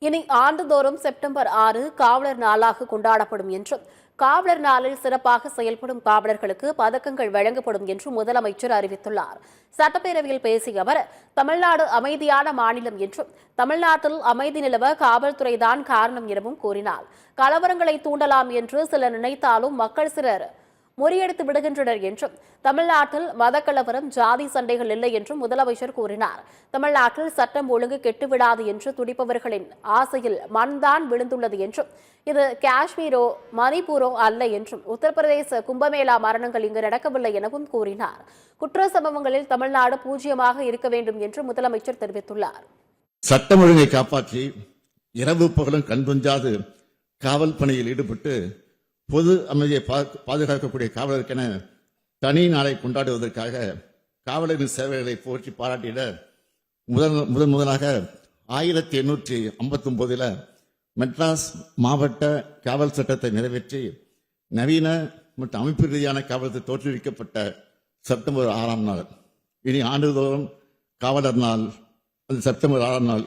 இனி ஆண்டுதோறும் செப்டம்பர் 6 காவலர் நாளாக கொண்டாடப்படும் என்றும் காவலர் நாளில் சிறப்பாக செயல்படும் காவலர்களுக்கு பதக்கங்கள் வழங்கப்படும் என்றும் முதலமைச்சர் அறிவித்துள்ளார். சட்டப்பேரவையில் பேசிய அவர், தமிழ்நாடு அமைதியான மாநிலம் என்றும் தமிழ்நாட்டில் அமைதி நிலவ காவல்துறைதான் காரணம் எனவும் கூறினார். கலவரங்களை தூண்டலாம் என்று சிலர் நினைத்தாலும் மக்கள் சிலர் முறியடித்து விடுகின்றனர் என்றும் தமிழ்நாட்டில் மதக்கலவரம் ஜாதி சண்டைகள் இல்லை என்றும் முதலமைச்சர் கூறினார். தமிழ்நாட்டில் சட்டம் ஒழுங்கு கெட்டுவிடாது என்று துடிப்பவர்களின் ஆசையில் மண்தான் விழுந்துள்ளது என்றும் இது காஷ்மீரோ மணிப்பூரோ அல்ல என்றும் உத்தரப்பிரதேச கும்பமேளா மரணங்கள் இங்கு நடக்கவில்லை எனவும் கூறினார். குற்ற சம்பவங்களில் தமிழ்நாடு பூஜ்ஜியமாக இருக்க வேண்டும் என்று முதலமைச்சர் தெரிவித்துள்ளார். சட்டம் ஒழுங்கை காப்பாற்றி இரவு பகலும் கண்துஞ்சாது காவல் பணியில் ஈடுபட்டு பொது அமைதியை பாதுகாக்கக்கூடிய காவலருக்கென தனி நாளை கொண்டாடுவதற்காக காவலரின் சேவைகளை போற்றி பாராட்டிட முதலாக 1859 மெட்ராஸ் மாவட்ட காவல் சட்டத்தை நிறைவேற்றி நவீன மற்றும் அமைப்பு ரீதியான காவலத்தை தோற்றுவிக்கப்பட்ட செப்டம்பர் 6ஆம் நாள். இனி ஆண்டுதோறும் காவலர் நாள் அது செப்டம்பர் 6ஆம் நாள்.